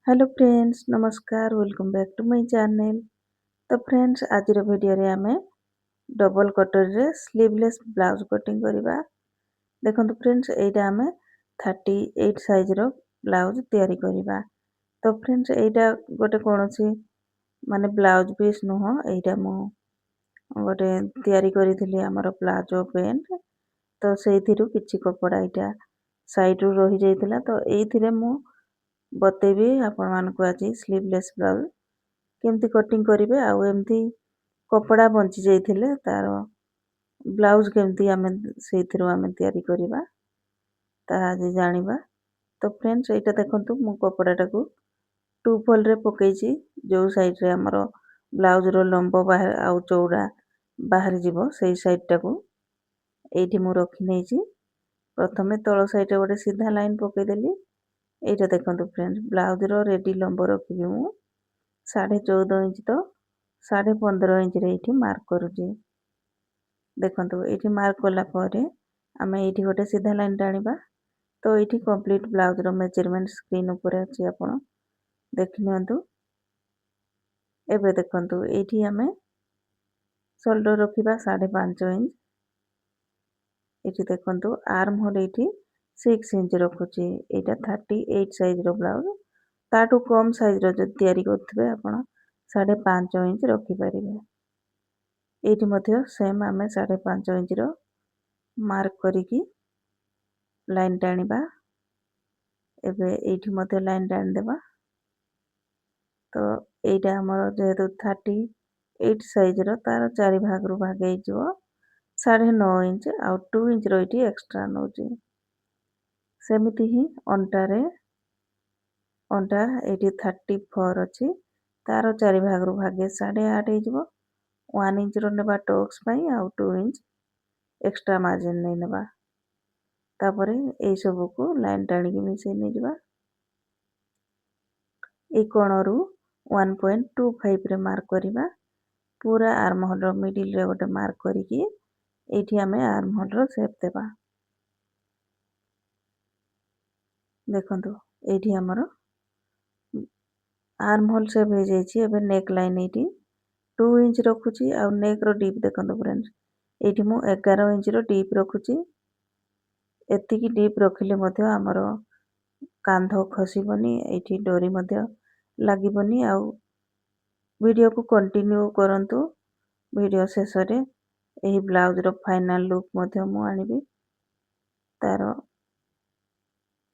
Hello friends नमस्कार welcome back to my channel. तो friends आज वीडियो रे आमे डबल कटर रे स्लीवलेस ब्लाउज कटिंग करबा। देखंतु फ्रेंड्स एटा आमे 38 साइज रो ब्लाउज तैयारी करबा। तो फ्रेंड्स एटा गोटे कोनोसी माने ब्लाउज पीस नुह एटा मो गोटे तैयारी करिथिली हमर प्लाजो पैंट। तो सेइथिरु किछि कपड़ा एटा साइड रु रहि जाइथिला तो एइथिरे मु बतेबी आपण मानकु आज स्लीवलेस ब्लाउज केमती कटिंग करिवे आउ एमती कपड़ा बंची जाइथिले तार ब्लाउज केमती आमे सेइथिरु आमे तैयारी करिबा ता आज जानिबा। तो फ्रेंड्स एटा देखंतु मु कपड़ाटाकू टू फोल्ड रे पकेइची जो साइड रे हमर ब्लाउज रो लंबो बाहर आउ चौड़ा बाहर जीवो सेई साइड टाकू एठी मु रखि नेइची। प्रथमे तळ साइड रे गोटे सीधा लाइन पकेइ देली। एटा देखंतु फ्रेंड्स ब्लाउज रो रेडी लंबो रखिबी मु 14.5 इंच तो 15.5 इंच रे एठी मार्क करूची। देखंतु एठी मार्क कला परे आमे एठी गोटे सीधा लाइन टाणीबा। तो एठी कंप्लीट ब्लाउज रो मेजरमेंट स्क्रीन ऊपर अछि आपण देखि नियंतु। एबे देखंतु एठी आमे शोल्डर रखिबा 5.5 इंच। एठी देखंतु आर्म होल एठी 6 इंच रखुची। एटा 38 साइज रो ब्लाउज ताटू कम साइज रो जदि तैयारी करथिबे आपण 5.5 इंच रखि परिबे। एठी मध्ये सेम आमे 5.5 इंच रो मार्क करिकी लाइन टाणीबा। एबे एठी मध्ये लाइन टाणी देबा। तो एटा हमर जेहेतु 38 साइज रो तार 4 भाग रु भाग हे जिवो 9.5 इंच आउ 2 इंच रो एठी एक्स्ट्रा नउची। सेमिति ही अंटा एठी 34 अछि तार 4 भाग रु भागे 8.5 हे जिवो 1 इंच रो नेबा टक्स पई आउ 2 इंच एक्स्ट्रा मार्जिन नै नेबा। तापरे एई सब को लाइन टाणी के मिसे नै जिबा। ए कोणरू 1.25 रे मार्क करिबा। पूरा आर्म होल रो मिडिल रे गोटे मार्क करिकी एठी आमे आर्म होल रो शेप देबा। देखंतु एठी हमर आर्म होल शेप हे जाइछि। एबे नेक लाइन एठी 2 इंच रखुची आउ नेक रो डीप देखंतु फ्रेंड्स एठी मु 11 इंच रो डीप रखुची। एतिकी डीप रखिले मध्ये हमर कांधो खसिबनी एठी डोरी मध्ये लागिबनी। आउ वीडियो को कंटिन्यू करंतु। वीडियो शेष रे एही ब्लाउज रो फाइनल लुक मध्ये मु आनिबी। तारो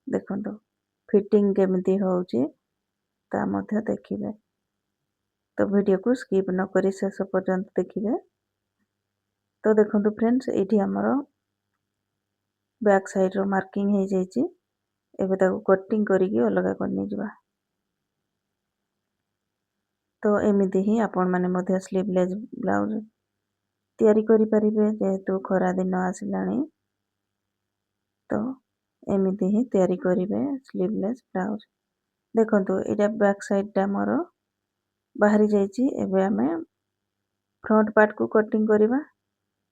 देखंतु फिटिंग केमिति होउची ता मध्ये देखिबे। तो वीडियो को स्किप न करी शेष पर्यंत देखिबे। तो देखंतु फ्रेंड्स एठी हमर बैक साइड रो मार्किंग हे जाइछि। एबे ताको कटिंग करिकी अलगा करनी जिबा। तो एमिति ही आपण माने मध्ये स्लीवलेस ब्लाउज तैयारी करि परिबे जेहेतु खरा दिन आसिलाणी। तो एमिति ही तैयारी करिबे स्लीवलेस ब्लाउज। देखंतु एटा बैक साइड टा मोर बाहरी जाइछि। एबे आमे फ्रंट पार्ट को कटिंग करिबा।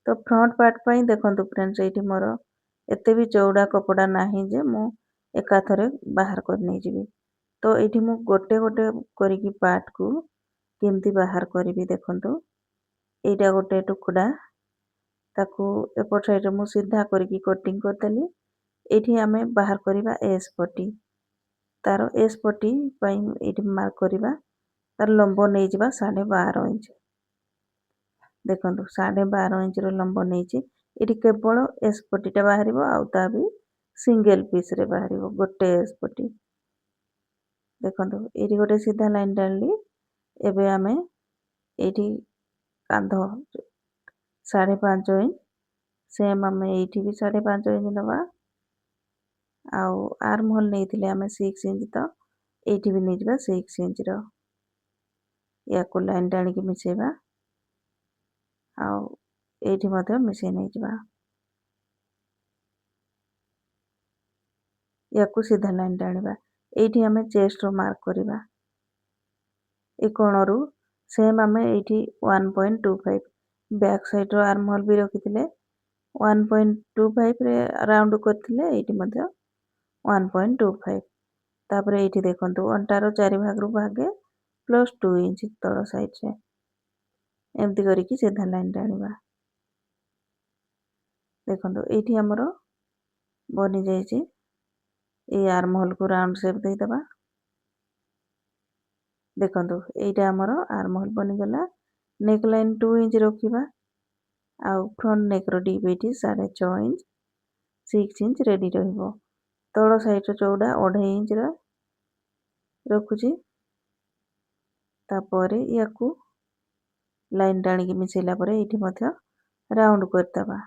तो फ्रंट पार्ट पई देखंतु फ्रेंड्स एठी मोर एते भी चौड़ा कपड़ा नाही जे मु एका थरे बाहर कर नै जिबी। तो एठी मु गोटे गोटे करिकी पार्ट को केमती बाहर करिबी देखंतु। एटा गोटे टुकड़ा ताकू एपट साइड रे मु सीधा करिकी कटिंग करदेली। एठी आमे बाहर करिबा एस पट्टी। तारो एस पट्टी पई एठी मार्क करिबा। तार लंबो नै जिबा 12.5 इंच। देखंतु 12.5 इंच रो लंबो नैछि। एठी केवल एस पट्टी टा बाहरिबो आउ ता भी सिंगल पीस रे बाहरिबो गोटे एस पट्टी। देखंतु एठी गोटे सीधा लाइन टाणली। एबे आमे एठी कांधो 5.5 इंच सेम आमे एठी भी 5.5 इंच नबा। आउ आर्म होल नैथिले आमे 6 इंच तो एठी भी नै जिबा 6 इंच रो। या को लाइन टाणी के मिसेबा आउ एठी मध्ये मिसे नै जिबा। या को सीधा लाइन टाणीबा। एठी आमे चेस्ट रो मार्क करिबा। ए कोणरू सेम आमे एठी 1.25 बैक साइड रो आर्म होल भी रखिथिले 1.25 रे राउंड करथिले एठी मध्ये 1.25 तापर ये देखु अंटार 4 भाग भागे +2 इंच तल साइड एमती करके सीधा लाइन टाणिबा। देखो ये आमर बनी जाइए। ये आर्म होल को राउंड शेप देदेबा। देखो ये आमर आर्म होल बनीगला। नेक लाइन 2 इंच रखा आउ फ्रंट नेक डीप ये 6.5 इंच 6 इंच रेडी रहिबो। तल साइड चौड़ा 2.5 इंच रखुची। तापर या लाइन टाणिकी मिसेला परे ये राउंड करदबा।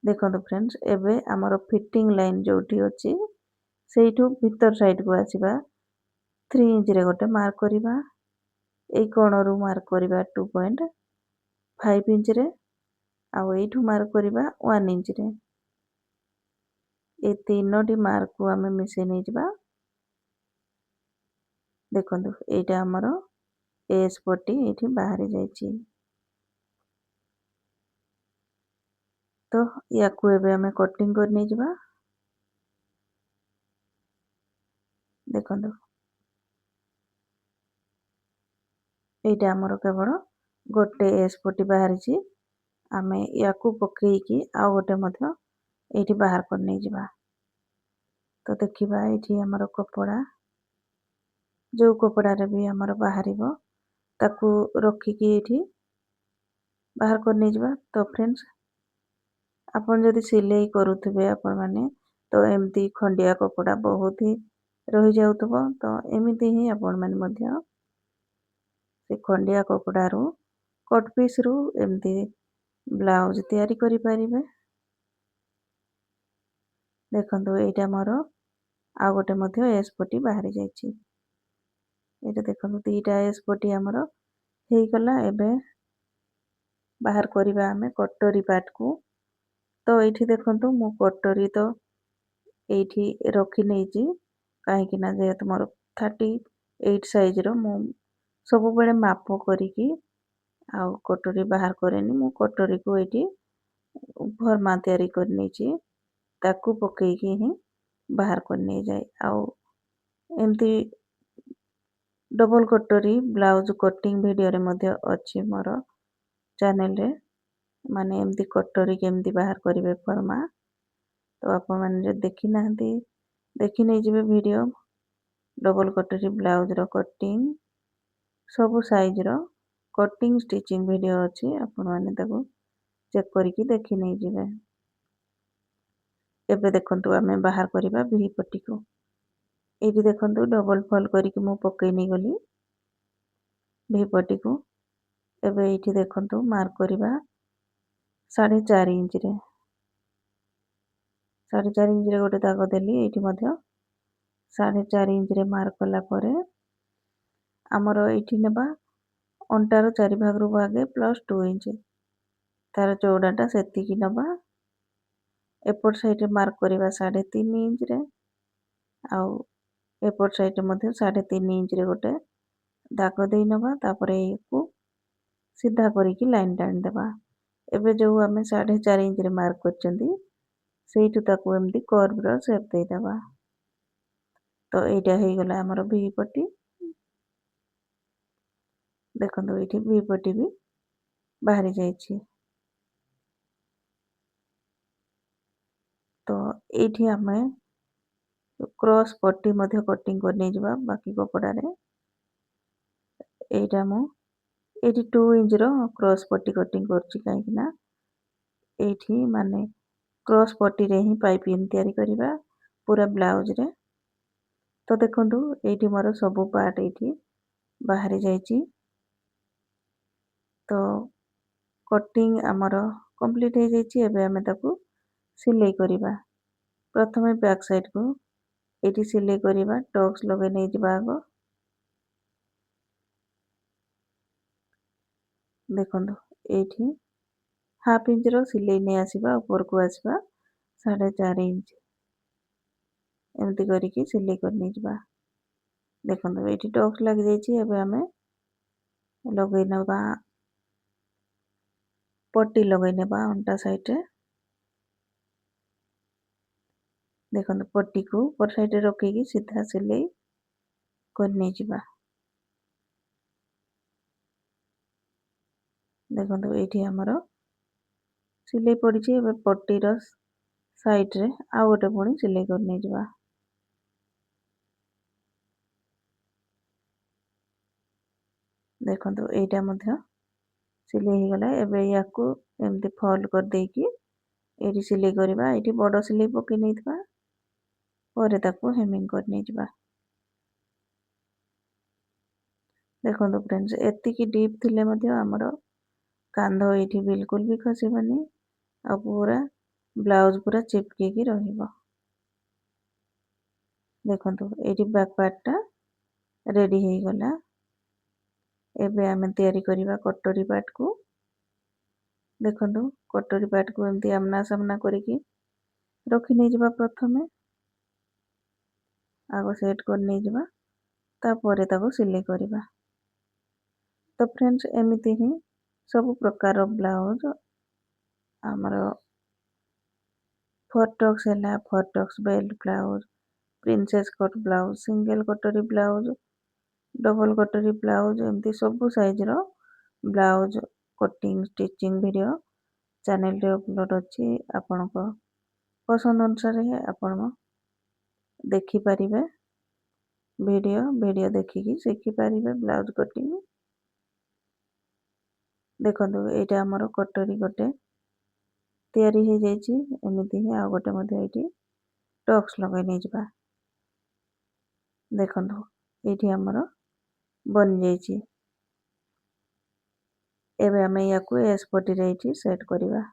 देखो फ्रेंड्स एबे आमर फिटिंग लाइन जोटी अच्छी से भीतर साइड को आसवा 3 इंच रे गोटे मार्क करवा। यही कोणरू मार्क करवा 2.5 इंच रे आउ एठू मार्क करवा 1 इंच रे। ये तीनोटी मार्क को आमे मिसे नहीं जबा। देखो एटा आमर एस पट्टी ये बाहरी जाइए। तो या आमे कटिंग कर नहीं जबा। देखो एटा आमर केवल गोटे एस पट्टी बाहरी। आमे या पकईकी आउ गोटे मध्य ये बाहर कर नहीं जबा। तो देखिबा ये आमर कपड़ा जो कपड़ा रे भी आमर बाहर ताकू रखिकी ये बाहर कर नहीं जबा। तो फ्रेंड्स आपन जदि सिलाई करुथिबे आपण माने तो एमती खंडिया कपड़ा बहुत ही रही जाउतबो। तो एमिति ही आपण माने मध्य से खंडिया कपड़ा रू कट पीस रू एमती ब्लाउज तैयारी करि परिबे। देखंतु एटा मोर आ गोटे मध्य एस पट्टी बाहरी जाइछि। एटा देखंतु दीटा एस पट्टी हमर हेई गला। एबे बाहर करिबा आमे कटोरी पार्ट को। तो एठी देखंतु मु कटोरी तो एठी रखी नेछि काहेकि ना जे मोर 38 साइज रो मु सब बेले माप करिकी आउ कटोरी बाहर करेनी। मु कटोरी को एठी भरमा तैयारी कर नेछि ताकू पकईकी ही बाहर कर नहीं जाए। आउ एमती डबल कटोरी ब्लाउज कटिंग वीडियो रे मध्य अच्छी मोर चैनल रे माने एमती कटोरी केमती बाहर करिवे फरमा। तो आपण माने जे देखि नाहंती देखि नै जिवे वीडियो डबल कटोरी ब्लाउज रो कटिंग सब साइज रो कटिंग स्टिचिंग वीडियो अच्छी आपण माने ताको चेक करके देखि नै जिवे। एबे देखंतु आमे बाहर करिबा वी पट्टी को। एठी देखंतु डबल फोल्ड करके मु पकई नै गली वी पट्टी को। एबे एठी देखंतु मार्क करिबा 4.5 इंच रे 4.5 इंच रे गोटे दाग देली। एठी मध्य 4.5 इंच रे मार्क कला परे आमर एठी नेबा अंटार 4 भाग रू भागे +2 इंच तार चौड़ाटा सेतिकी नबा। एपट साइड रे मार्क करिबा 3.5 इंच रे आउ एपट साइड मध्य 3.5 इंच रे गोटे दाग देई नबा। तापरे को सीधा करिकी लाइन टाण देबा। एबे जो आमे 4.5 इंच रे मार्क करचंदी सेइटु ताकू एमती कर्व रो शेप देई देबा। तो एटा हेई गला हमर वी पट्टी। देखंतु एठी वी पट्टी भी बाहरी जाइछि। तो एठी आमे क्रॉस पट्टी मध्य कटिंग कर नै जबा बाकी कपड़ा रे। एटा मु एठी 2 इंच रो क्रॉस पट्टी कटिंग करछि काहेकि ना एठी माने क्रॉस पट्टी रे ही पाइपिंग तैयारी करिबा पूरा ब्लाउज रे। तो देखंतु एठी मोर सब पार्ट एठी बाहरी जाइछि। तो कटिंग आमर कंप्लीट हो जाइछि। एबे आमे ताकू सिलाई करिबा। प्रथमे बैक साइड को एठी सिलाई करिबा टक्स लगे नै जिबा आगो। देखंतु एठी हाफ इंच रो सिलाई नै आसीबा ऊपर को आसीबा 4.5 इंच एमती करिकी सिलाई कर नै जिबा। देखंतु एठी टक्स लग जाइछि। एबे आमे लगै नबा पट्टी लगै नेबा अंटा साइड रे। ଦେଖନ୍ତୁ ପଟିକୁ ଉପର ସାଇଡ଼ରେ ରଖିକି ସିଧା ସିଲେଇ କରି ନେଇଯିବା। ଦେଖନ୍ତୁ ଏଇଠି ଆମର ସିଲେଇ ପଡ଼ିଛି। ଏବେ ପଟିର ସାଇଡ଼ରେ ଆଉ ଗୋଟେ ପୁଣି ସିଲେଇ କରି ନେଇଯିବା। ଦେଖନ୍ତୁ ଏଇଟା ମଧ୍ୟ ସିଲେଇ ହେଇଗଲା। ଏବେ ୟାକୁ ଏମିତି ଫୋଲ୍ଡ କରିଦେଇକି ଏଇଠି ସିଲେଇ କରିବା। ଏଇଠି ବଡ଼ ସିଲେଇ ପକେଇ ନେଇଥିବା, ପରେ ତାକୁ ହେମିଙ୍ଗ କରି ନେଇଯିବା। ଦେଖନ୍ତୁ ଫ୍ରେଣ୍ଡସ୍, ଏତିକି ଡିପ୍ ଥିଲେ ମଧ୍ୟ ଆମର କାନ୍ଧ ଏଇଠି ବିଲକୁଲ ବି ଖସିବନି, ଆଉ ପୁରା ବ୍ଲାଉଜ ପୁରା ଚିପକିକି ରହିବ। ଦେଖନ୍ତୁ ଏଇଠି ବ୍ୟାକ୍ ପାର୍ଟଟା ରେଡି ହେଇଗଲା। ଏବେ ଆମେ ତିଆରି କରିବା କଟୋରୀ ପାର୍ଟକୁ। ଦେଖନ୍ତୁ କଟୋରୀ ପାର୍ଟକୁ ଏମିତି ଆମ୍ନା ସାମ୍ନା କରିକି ରଖି ନେଇଯିବା। ପ୍ରଥମେ ଆଗ ସେଟ୍ କରି ନେଇଯିବା, ତାପରେ ତାକୁ ସିଲେଇ କରିବା। ତ ଫ୍ରେଣ୍ଡସ୍, ଏମିତି ହିଁ ସବୁ ପ୍ରକାର ବ୍ଲାଉଜ ଆମର ଫର୍ଟକ୍ସ ହେଲା, ଫର୍ଟକ୍ସ belt blouse, princess cut blouse, single କଟୋରୀ ବ୍ଲାଉଜ, ଡବଲ କଟୋରୀ ବ୍ଲାଉଜ, ଏମିତି ସବୁ ସାଇଜର ବ୍ଲାଉଜ କଟିଂ ଷ୍ଟିଚିଂ ଭିଡ଼ିଓ ଚ୍ୟାନେଲରେ ଅପଲୋଡ଼ ଅଛି। ଆପଣଙ୍କ ପସନ୍ଦ ଅନୁସାରେ ଆପଣ ଦେଖିପାରିବେ। ଭିଡ଼ିଓ ଦେଖିକି ଶିଖିପାରିବେ ବ୍ଲାଉଜ କଟିଂ। ଦେଖନ୍ତୁ ଏଇଟା ଆମର କଟୋରୀ ଗୋଟେ ତିଆରି ହେଇଯାଇଛି। ଏମିତି ହିଁ ଆଉ ଗୋଟେ ମଧ୍ୟ ଏଇଠି ଟକ୍ସ ଲଗାଇ ନେଇଯିବା। ଦେଖନ୍ତୁ ଏଇଠି ଆମର ବନିଯାଇଛି। ଏବେ ଆମେ ୟାକୁ ଏସ୍ ପଟିରେ ଏଇଠି ସେଟ୍ କରିବା।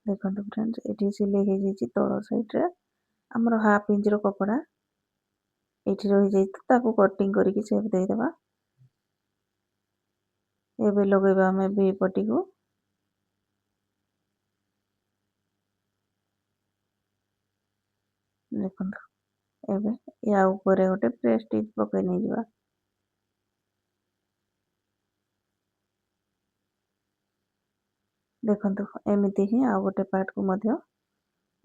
ଦେଖନ୍ତୁ ଫ୍ରେଣ୍ଡସ୍, ଏଠି ସିଲେଇ ହେଇଯାଇଛି। ତଳ ସାଇଡ଼ରେ ଆମର ହାଫ୍ ଇଞ୍ଚର କପଡ଼ା ଏଇଠି ରହିଯାଇଛି, ତାକୁ କଟିଂ କରିକି ସେପ୍ ଦେଇଦେବା। ଏବେ ଲଗେଇବା ଆମେ ଭି ପଟିକୁ। ଦେଖନ୍ତୁ ଏବେ ୟା ଉପରେ ଗୋଟେ ପ୍ରେସ୍ ଷ୍ଟିଚ୍ ପକେଇ ନେଇଯିବା। ଦେଖନ୍ତୁ ଏମିତି ହିଁ ଆଉ ଗୋଟେ ପାର୍ଟକୁ ମଧ୍ୟ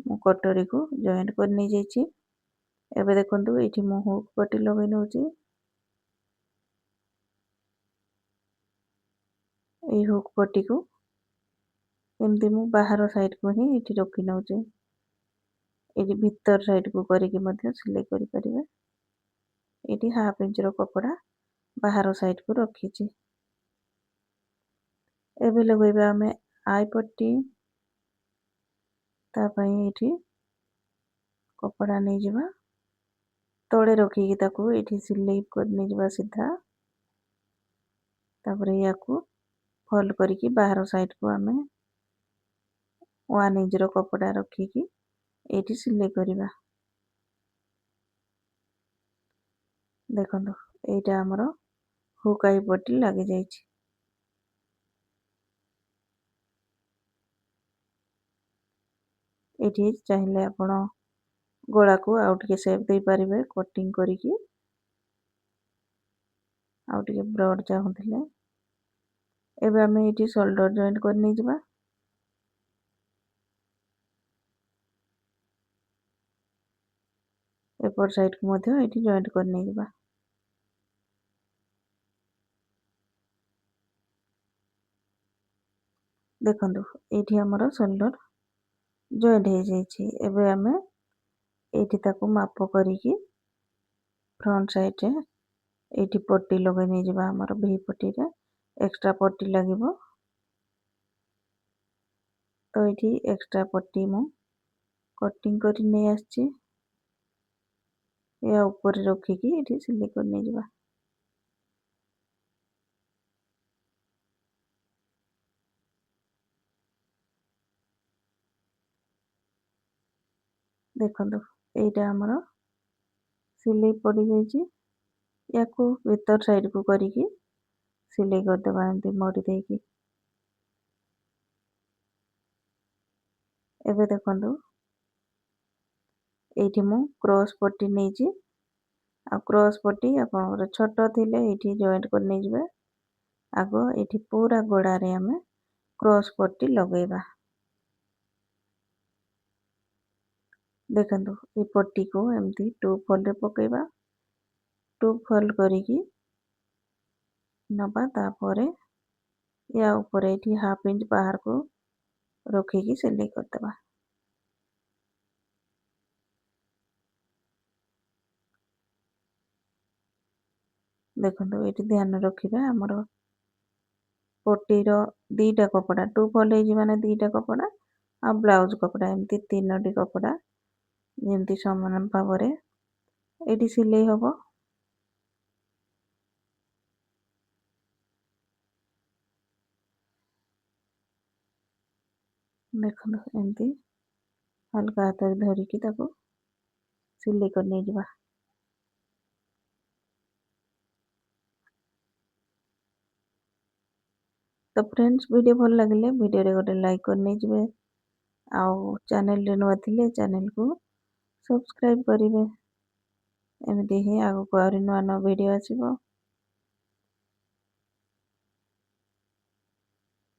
ମୁଁ କଟୋରୀକୁ ଜଏଣ୍ଟ କରି ନେଇଯାଇଛି। ଏବେ ଦେଖନ୍ତୁ ଏଇଠି ମୁଁ ହୁକ୍ ପଟି ଲଗେଇ ନେଉଛି। ଏଇ ହୁକ୍ ପଟିକୁ ଏମିତି ମୁଁ ବାହାର ସାଇଡ଼କୁ ହିଁ ଏଇଠି ରଖି ନେଉଛି। ଏଇଠି ଭିତର ସାଇଡ଼କୁ କରିକି ମଧ୍ୟ ସିଲେଇ କରିପାରିବେ। ଏଇଠି ହାଫ୍ ଇଞ୍ଚର କପଡ଼ା ବାହାର ସାଇଡ଼କୁ ରଖିଛି। ଏବେ ଲଗେଇବା ଆମେ ଆଇ ପଟି। ତା ପାଇଁ ଏଇଠି କପଡ଼ା ନେଇଯିବା, ତଳେ ରଖିକି ତାକୁ ଏଇଠି ସିଲେଇ କରି ନେଇଯିବା ସିଧା। ତାପରେ ୟାକୁ ଫୋଲ୍ଡ କରିକି ବାହାର ସାଇଡ଼କୁ ଆମେ 1 ଇଞ୍ଚର କପଡ଼ା ରଖିକି ଏଇଠି ସିଲେଇ କରିବା। ଦେଖନ୍ତୁ ଏଇଟା ଆମର ହୁକ୍ ଆଇ ପଟି ଲାଗିଯାଇଛି। ଏଇଠି ଚାହିଁଲେ ଆପଣ ଗଳାକୁ ଆଉ ଟିକେ ସେପ୍ ଦେଇପାରିବେ କଟିଂ କରିକି, ଆଉ ଟିକେ ବ୍ରଡ୍ ଚାହୁଁଥିଲେ। ଏବେ ଆମେ ଏଇଠି ସୋଲ୍ଡର ଜଏଣ୍ଟ କରି ନେଇଯିବା। ଏପଟ ସାଇଡ଼କୁ ମଧ୍ୟ ଏଇଠି ଜଏଣ୍ଟ କରି ନେଇଯିବା। ଦେଖନ୍ତୁ ଏଇଠି ଆମର ସୋଲ୍ଡର ଜଏଣ୍ଟ ହେଇଯାଇଛି। ଏବେ ଆମେ ଏଇଠି ତାକୁ ମାପ କରିକି ଫ୍ରଣ୍ଟ ସାଇଡ଼ରେ ଏଇଠି ପଟି ଲଗାଇ ନେଇଯିବା। ଆମର ଭି ପଟିରେ ଏକ୍ସଟ୍ରା ପଟି ଲାଗିବ, ତ ଏଇଠି ଏକ୍ସଟ୍ରା ପଟି ମୁଁ କଟିଂ କରି ନେଇ ଆସିଛି। ୟା ଉପରେ ରଖିକି ଏଇଠି ସିଲେଇ କରି ନେଇଯିବା। ଦେଖନ୍ତୁ ଏଇଟା ଆମର ସିଲେଇ ପଡ଼ିଯାଇଛି। ୟାକୁ ଭିତର ସାଇଡ଼କୁ କରିକି ସିଲେଇ କରିଦେବା ଏମିତି ମଡ଼ି ଦେଇକି। ଏବେ ଦେଖନ୍ତୁ ଏଇଠି ମୁଁ କ୍ରସ୍ ପଟି ନେଇଛି, ଆଉ କ୍ରସ୍ ପଟି ଆପଣଙ୍କର ଛୋଟ ଥିଲେ ଏଇଠି ଜଏଣ୍ଟ କରି ନେଇଯିବେ, ଆଗ ଏଠି ପୁରା ଗୋଡ଼ାରେ ଆମେ କ୍ରସ୍ ପଟି ଲଗେଇବା। ଦେଖନ୍ତୁ ଏ ପଟିକୁ ଏମିତି 2 ଫୋଲ୍ଡରେ ପକେଇବା। 2 ଫୋଲ୍ଡ କରିକି ନବା, ତାପରେ ୟା ଉପରେ ଏଠି 1/2 ଇଞ୍ଚ ବାହାରକୁ ରଖିକି ସିଲେଇ କରିଦେବା। ଦେଖନ୍ତୁ ଏଠି ଧ୍ୟାନ ରଖିବା, ଆମର ପଟିର 2ଟା କପଡ଼ା 2 ଫୋଲ୍ଡ ହେଇଛି ମାନେ 2ଟା କପଡ଼ା ଆଉ ବ୍ଲାଉଜ କପଡ଼ା ଏମିତି 3ଟି କପଡ଼ା ଯେମିତି ସମାନ ଭାବରେ ଏଠି ସିଲେଇ ହବ। ଦେଖନ୍ତୁ ଏମିତି ହାଲକା ହାତରେ ଧରିକି ତାକୁ ସିଲେଇ କରି ନେଇଯିବା। ତ ଫ୍ରେଣ୍ଡସ୍, ଭିଡ଼ିଓ ଭଲ ଲାଗିଲେ ଭିଡ଼ିଓରେ ଗୋଟେ ଲାଇକ୍ କରି ନେଇଯିବେ, ଆଉ ଚ୍ୟାନେଲରେ ନୂଆ ଥିଲେ ଚ୍ୟାନେଲକୁ ସବସ୍କ୍ରାଇବ୍ କରିବେ। ଏମିତି ହିଁ ଆଗକୁ ଆହୁରି ନୂଆ ନୂଆ ଭିଡ଼ିଓ ଆସିବ।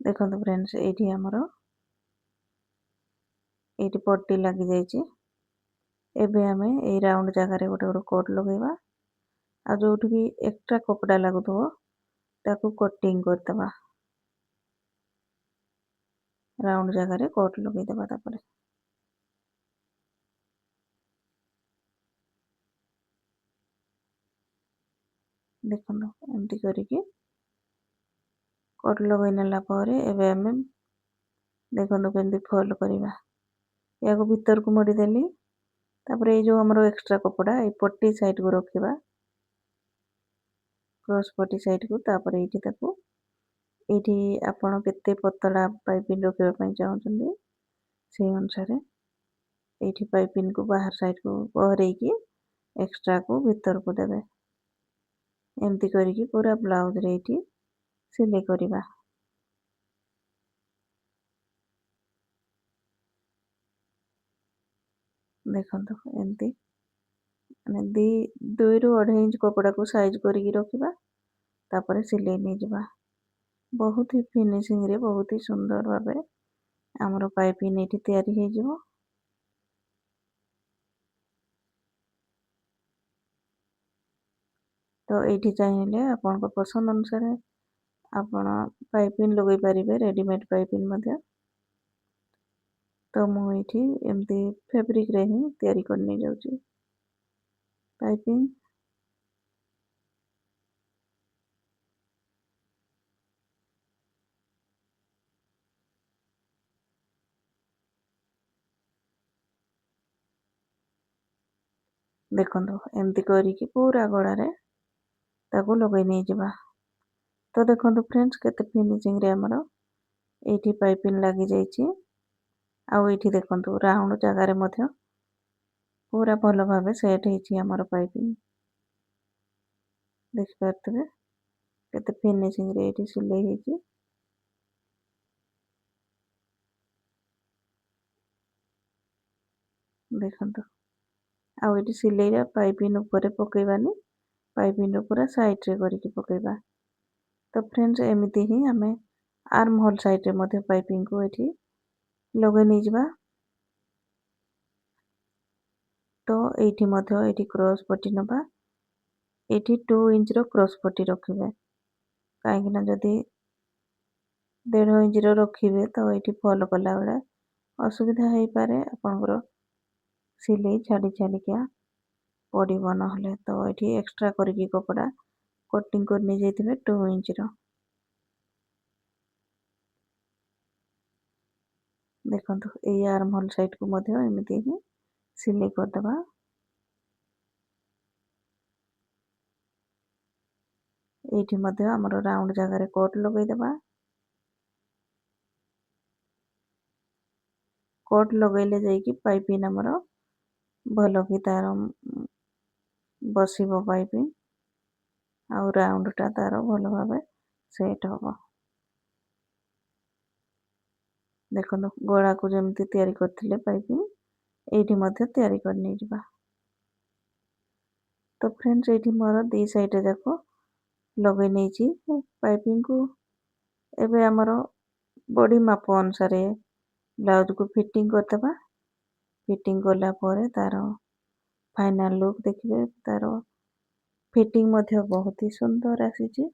ଦେଖନ୍ତୁ ଫ୍ରେଣ୍ଡସ୍, ଏଇଠି ଆମର ଏଇଠି ପଟି ଲାଗିଯାଇଛି। ଏବେ ଆମେ ଏଇ ରାଉଣ୍ଡ ଜାଗାରେ ଗୋଟେ କୋଟ୍ ଲଗେଇବା, ଆଉ ଯୋଉଠି ବି ଏକ୍ସଟ୍ରା କପଡ଼ା ଲାଗୁଥିବ ତାକୁ କଟିଂ କରିଦେବା। ରାଉଣ୍ଡ ଜାଗାରେ କୋଟ୍ ଲଗେଇଦେବା। ତାପରେ ଦେଖନ୍ତୁ ଏମିତି କରିକି କୋଟ୍ ଲଗେଇ ନେଲା ପରେ ଏବେ ଆମେ ଦେଖନ୍ତୁ କେମିତି ଫୋଲ୍ଡ କରିବା। ୟାକୁ ଭିତରକୁ ମୋଡ଼ିଦେଲି, ତାପରେ ଏଇ ଯୋଉ ଆମର ଏକ୍ସଟ୍ରା କପଡ଼ା ଏଇ ପଟି ସାଇଡକୁ ରଖିବା, କ୍ରସ୍ ପଟି ସାଇଡକୁ। ତାପରେ ଏଇଠି ତାକୁ ଏଇଠି ଆପଣ କେତେ ପତଳା ପାଇପିଂ ରଖିବା ପାଇଁ ଚାହୁଁଛନ୍ତି ସେଇ ଅନୁସାରେ ଏଇଠି ପାଇପିଂକୁ ବାହାର ସାଇଡକୁ ବହରେଇକି ଏକ୍ସଟ୍ରାକୁ ଭିତରକୁ ଦେବେ। ଏମିତି କରିକି ପୁରା ବ୍ଲାଉଜରେ ଏଇଠି ସିଲେଇ କରିବା। ଦେଖନ୍ତୁ ଏମିତି ମାନେ 2ରୁ 2.5 ଇଞ୍ଚ କପଡ଼ାକୁ ସାଇଜ କରିକି ରଖିବା, ତାପରେ ସିଲେଇ ନେଇଯିବା। ବହୁତ ହି ଫିନିସିଂରେ ବହୁତ ହି ସୁନ୍ଦର ଭାବେ ଆମର ପାଇପିଂ ଏଇଠି ତିଆରି ହେଇଯିବ। ତ ଏଇଠି ଚାହିଁଲେ ଆପଣଙ୍କ ପସନ୍ଦ ଅନୁସାରେ ଆପଣ ପାଇପିଂ ଲଗେଇ ପାରିବେ, ରେଡିମେଡ୍ ପାଇପିଂ ମଧ୍ୟ। ତ ମୁଁ ଏଇଠି ଏମିତି ଫେବ୍ରିକରେ ହିଁ ତିଆରି କରି ନେଇଯାଉଛି ପାଇପିଂ। ଦେଖନ୍ତୁ ଏମିତି କରିକି ପୁରା ଗଳାରେ ତାକୁ ଲଗେଇ ନେଇଯିବା। ତ ଦେଖନ୍ତୁ ଫ୍ରେଣ୍ଡସ୍, କେତେ ଫିନିସିଂରେ ଆମର ଏଇଠି ପାଇପିଂ ଲାଗିଯାଇଛି। ଆଉ ଏଇଠି ଦେଖନ୍ତୁ ରାଉଣ୍ଡ ଜାଗାରେ ମଧ୍ୟ ପୁରା ଭଲ ଭାବେ ସେଟ୍ ହେଇଛି ଆମର ପାଇପିଂ। ଦେଖିପାରୁଥିବେ କେତେ ଫିନିସିଂରେ ଏଇଠି ସିଲେଇ ହେଇଛି। ଦେଖନ୍ତୁ, ଆଉ ଏଇଠି ସିଲେଇର ପାଇପିଂ ଉପରେ ପକେଇବାନି, ପାଇପିଂର ପୁରା ସାଇଡରେ କରିକି ପକେଇବା। ତ ଫ୍ରେଣ୍ଡସ୍, ଏମିତି ହିଁ ଆମେ ଆର୍ମ ହୋଲ୍ ସାଇଡରେ ମଧ୍ୟ ପାଇପିଂକୁ ଏଠି ଲଗେଇ ନେଇଯିବା। ତ ଏଇଠି ମଧ୍ୟ ଏଇଠି କ୍ରସ୍ ପଟି ନବା, ଏଇଠି 2 ଇଞ୍ଚର କ୍ରସ୍ ପଟି ରଖିବେ, କାହିଁକିନା ଯଦି 1.5 ଇଞ୍ଚର ରଖିବେ ତ ଏଇଠି ଫୋଲ୍ଡ କଲା ବେଳେ ଅସୁବିଧା ହେଇପାରେ, ଆପଣଙ୍କର ସିଲେଇ ଛାଡ଼ି ଛାଡ଼ିକା ପଡ଼ିବ ନହେଲେ। ତ ଏଠି ଏକ୍ସଟ୍ରା କରିକି କପଡ଼ା କଟିଂ କରି ନେଇଯାଇଥିବେ 2 ଇଞ୍ଚର। ଦେଖନ୍ତୁ ଏଇ ଆର୍ମ ହୋଲ୍ ସାଇଡକୁ ମଧ୍ୟ ଏମିତି ହିଁ ସିଲେଇ କରିଦେବା। ଏଇଠି ମଧ୍ୟ ଆମର ରାଉଣ୍ଡ ଜାଗାରେ କୋଟ୍ ଲଗେଇଦେବା। କୋଟ୍ ଲଗେଇଲେ ଯାଇକି ପାଇପିଂ ଆମର ଭଲ କି ତାର ବସିବ ପାଇପିଂ, ଆଉ ରାଉଣ୍ଡଟା ତାର ଭଲ ଭାବେ ସେଟ୍ ହବ। ଦେଖନ୍ତୁ ଗଳାକୁ ଯେମିତି ତିଆରି କରିଥିଲେ ପାଇପିଂ, ଏଇଠି ମଧ୍ୟ ତିଆରି କରି ନେଇଯିବା। ତ ଫ୍ରେଣ୍ଡସ୍, ଏଇଠି ମୋର 2 ସାଇଡ୍ ଯାକ ଲଗେଇ ନେଇଛି ପାଇପିଂକୁ। ଏବେ ଆମର ବଡି ମାପ ଅନୁସାରେ ବ୍ଲାଉଜକୁ ଫିଟିଂ କରିଦେବା। ଫିଟିଂ କଲା ପରେ ତାର ଫାଇନାଲ ଲୁକ୍ ଦେଖିବେ। ତାର ଫିଟିଂ ମଧ୍ୟ ବହୁତ ହି ସୁନ୍ଦର ଆସିଛି।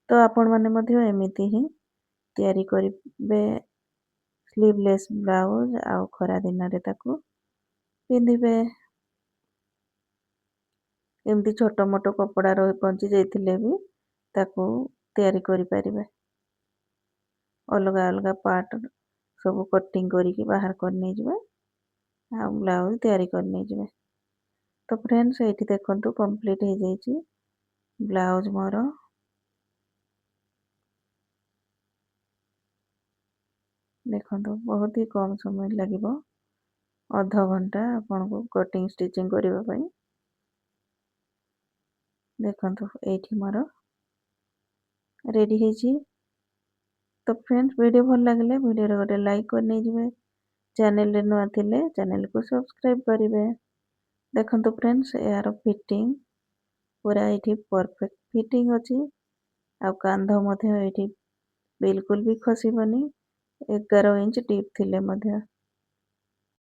ତ ଆପଣମାନେ ମଧ୍ୟ ଏମିତି ହିଁ ତିଆରି କରିବେ ସ୍ଲିଭଲେସ୍ ବ୍ଲାଉଜ, ଆଉ ଖରା ଦିନରେ ତାକୁ ପିନ୍ଧିବେ। ଏମିତି ଛୋଟ ମୋଟ କପଡ଼ା ବଞ୍ଚି ଯାଇଥିଲେ ବି ତାକୁ ତିଆରି କରିପାରିବେ। ଅଲଗା ଅଲଗା ପାର୍ଟ ସବୁ କଟିଂ କରିକି ବାହାର କରି ନେଇଯିବେ, ଆଉ ବ୍ଲାଉଜ ତିଆରି କରି ନେଇଯିବେ। ତ ଫ୍ରେଣ୍ଡସ୍ ଏଇଠି ଦେଖନ୍ତୁ କମ୍ପ୍ଲିଟ୍ ହେଇଯାଇଛି ବ୍ଲାଉଜ ମୋର। ଦେଖନ୍ତୁ ବହୁତ ହି କମ ସମୟ ଲାଗିବ, ଅଧଘଣ୍ଟା ଆପଣଙ୍କୁ କଟିଂ ଷ୍ଟିଚିଂ କରିବା ପାଇଁ। ଦେଖନ୍ତୁ ଏଇଠି ମୋର ରେଡି ହେଇଛି। ତ ଫ୍ରେଣ୍ଡସ୍ ଭିଡ଼ିଓ ଭଲ ଲାଗିଲେ ଭିଡ଼ିଓରେ ଗୋଟେ ଲାଇକ୍ କରି ନେଇଯିବେ। ଚ୍ୟାନେଲରେ ନୂଆ ଥିଲେ ଚ୍ୟାନେଲକୁ ସବସ୍କ୍ରାଇବ କରିବେ। ଦେଖନ୍ତୁ ଫ୍ରେଣ୍ଡସ୍ ଏହାର ଫିଟିଂ ପୁରା ଏଇଠି ପରଫେକ୍ଟ ଫିଟିଂ ଅଛି, ଆଉ କାନ୍ଧ ମଧ୍ୟ ଏଇଠି ବିଲକୁଲ ବି ଖସିବନି। 11 ଇଞ୍ଚ ଡିପ୍ ଥିଲେ ମଧ୍ୟ